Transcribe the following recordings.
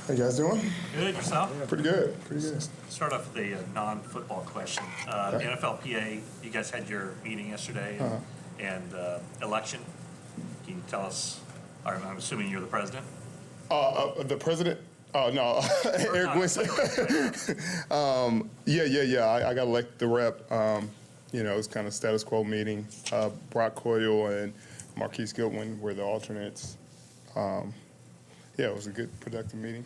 How you guys doing? Good, yourself? Pretty good, pretty good. Start off with a non-football question. Okay. NFLPA, you guys had your meeting yesterday and election. Can you tell us, I'm assuming you're the president? The president? Oh, no, Eric Winston. Yeah. I got elected the rep. It's kind of status quo meeting. Brock Coyle and Marquise Goodwin were the alternates. It was a good, productive meeting.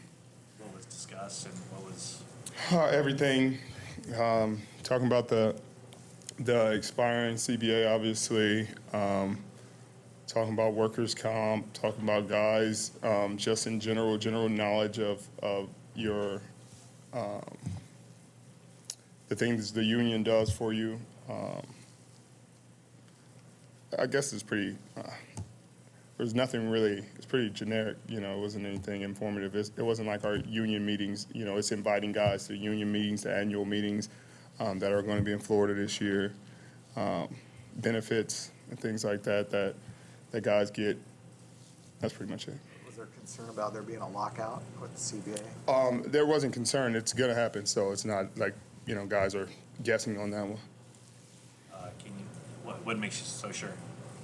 What was discussed and what was? Everything. Talking about the expiring CBA, obviously. Talking about workers' comp. Talking about guys. Just in general knowledge of your the things the union does for you. I guess it's pretty. There's nothing really. It's pretty generic. It wasn't anything informative. It wasn't like our union meetings. It's inviting guys to union meetings, to annual meetings that are going to be in Florida this year. Benefits and things like that guys get. That's pretty much it. Was there concern about there being a lockout with the CBA? There wasn't concern. It's going to happen, so it's not like guys are guessing on that one. What makes you so sure?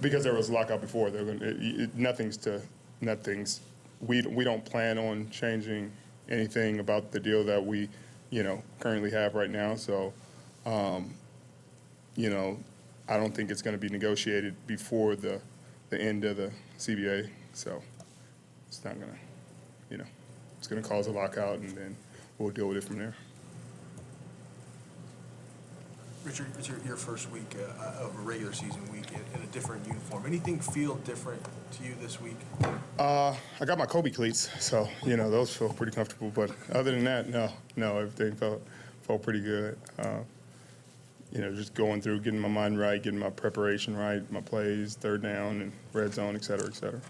Because there was a lockout before. Nothing's. We don't plan on changing anything about the deal that we, currently have right now. So, I don't think it's going to be negotiated before the end of the CBA. So, it's not going to, it's going to cause a lockout, and then we'll deal with it from there. Richard, it's your first week of a regular season week in a different uniform. Anything feel different to you this week? I got my Kobe cleats, so those feel pretty comfortable. But other than that, no, everything felt pretty good. Just going through, getting my mind right, getting my preparation right, my plays, third down, and red zone, et cetera, et cetera.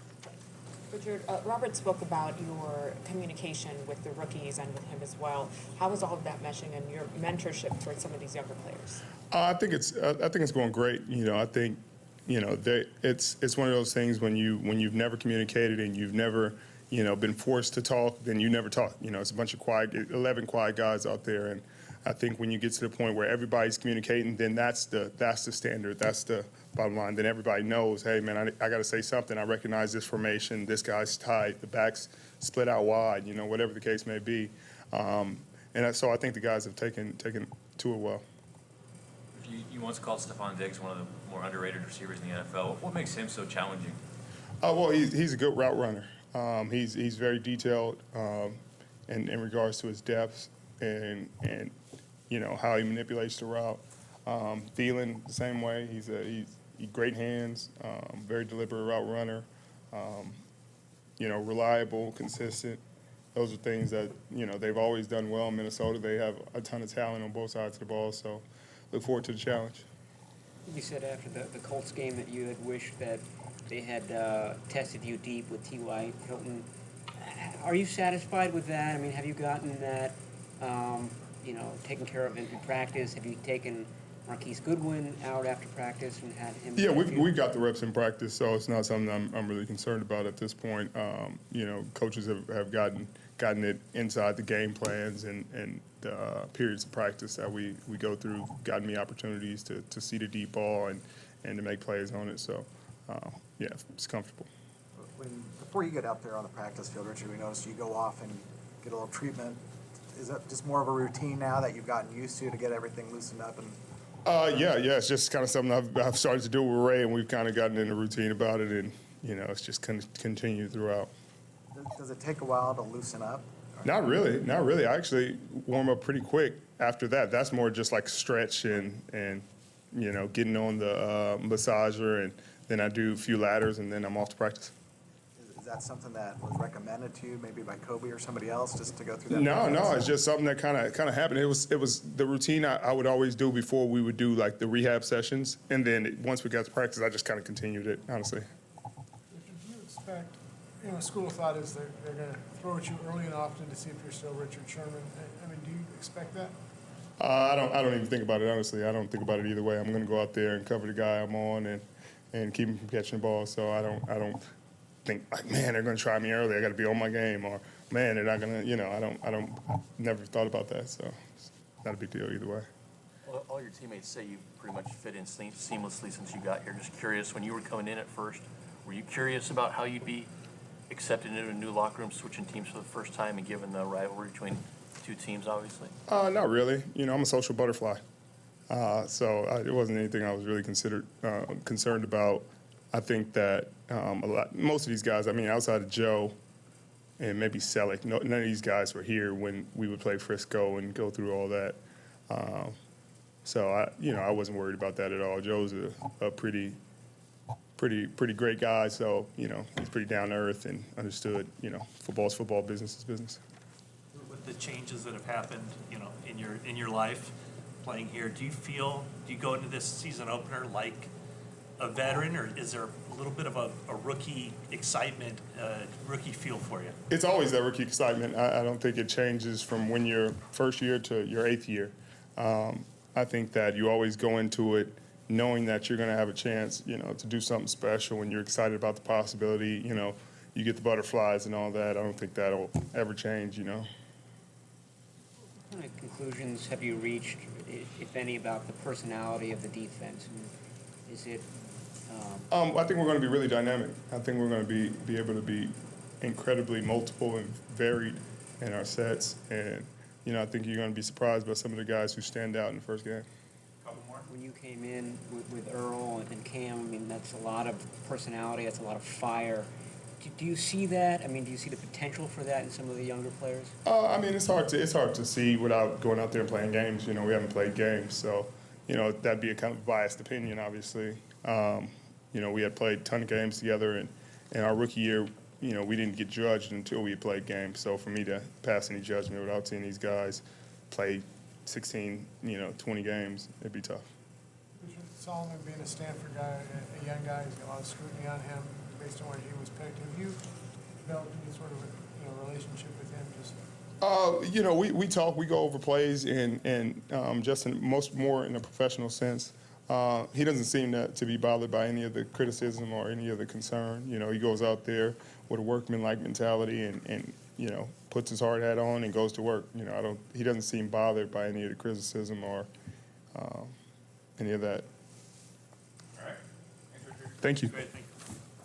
Richard, Robert spoke about your communication with the rookies and with him as well. How is all of that meshing and your mentorship towards some of these younger players? I think it's going great. I think it's one of those things when you've never communicated and you've never been forced to talk, then you never talk. It's a bunch of 11 quiet guys out there, and I think when you get to the point where everybody's communicating, then that's the standard. That's the bottom line. Then everybody knows, hey, man, I got to say something. I recognize this formation. This guy's tight. The back's split out wide, whatever the case may be. So I think the guys have taken to it well. You once called Stephon Diggs one of the more underrated receivers in the NFL. What makes him so challenging? Well, he's a good route runner. He's very detailed in regards to his depth and how he manipulates the route. Thielen, the same way. He's great hands, very deliberate route runner. Reliable, consistent. Those are things that they've always done well in Minnesota. They have a ton of talent on both sides of the ball. So, look forward to the challenge. You said after the Colts game that you had wished that they had tested you deep with T.Y. Hilton. Are you satisfied with that? I mean, have you gotten that, taken care of in practice? Have you taken Marquise Goodwin out after practice and had him? Yeah, we've got the reps in practice, so it's not something I'm really concerned about at this point. Coaches have gotten it inside the game plans and periods of practice that we go through, gotten me opportunities to see the deep ball and to make plays on it. So, it's comfortable. Before you get out there on the practice field, Richard, we noticed you go off and get a little treatment. Is that just more of a routine now that you've gotten used to get everything loosened up? It's just kind of something I've started to do with Ray, and we've kind of gotten in a routine about it, and it's just continued throughout. Does it take a while to loosen up? Not really. I actually warm up pretty quick after that. That's more just like stretch and getting on the massager, and then I do a few ladders, and then I'm off to practice. Is that something that was recommended to you, maybe by Kobe or somebody else, just to go through that? No, it's just something that kind of happened. It was the routine I would always do before we would do like the rehab sessions, and then once we got to practice, I just kind of continued it, honestly. Do you expect, school of thought is they're going to throw at you early and often to see if you're still Richard Sherman. I mean, do you expect that? I don't even think about it, honestly. I don't think about it either way. I'm going to go out there and cover the guy I'm on and keep him from catching the ball. So I don't think, like, man, they're going to try me early. I got to be on my game, or man, they're not gonna, never thought about that. So it's not a big deal either way. All your teammates say you pretty much fit in seamlessly since you got here. Just curious, when you were coming in at first, were you curious about how you'd be accepted into a new locker room, switching teams for the first time, and given the rivalry between two teams, obviously? Not really. I'm a social butterfly. It wasn't anything I was really concerned about. I think that most of these guys, outside of Joe and maybe Selleck, none of these guys were here when we would play Frisco and go through all that. I wasn't worried about that at all. Joe's a pretty great guy. So, he's pretty down to earth and understood, football's football, business is business. With the changes that have happened, in your life playing here, do you go into this season opener like a veteran, or is there a little bit of a rookie excitement, rookie feel for you? It's always that rookie excitement. I don't think it changes from when you're first year to your 8th year. I think that you always go into it knowing that you're going to have a chance, to do something special, when you're excited about the possibility, you get the butterflies and all that. I don't think that'll ever change, What kind of conclusions have you reached, if any, about the personality of the defense? Is it? I think we're going to be really dynamic. I think we're going to be able to be incredibly multiple and varied in our sets. And, I think you're going to be surprised by some of the guys who stand out in the first game. When you came in with Earl and Cam, that's a lot of personality, that's a lot of fire. Do you see that? Do you see the potential for that in some of the younger players? It's hard to see without going out there and playing games. We haven't played games, so that'd be a kind of biased opinion, obviously. We had played a ton of games together, and in our rookie year, we didn't get judged until we had played games. So for me to pass any judgment without seeing these guys play 16, 20 games, it'd be tough. Solomon being a Stanford guy, a young guy, he's got a lot of scrutiny on him based on where he was picked. Have you developed any sort of a relationship with him? We talk, we go over plays, and just more in a professional sense. He doesn't seem to be bothered by any of the criticism or any of the concern. He goes out there with a workman-like mentality and puts his hard hat on and goes to work. He doesn't seem bothered by any of the criticism or any of that. All right. Thank you. Great, thank you.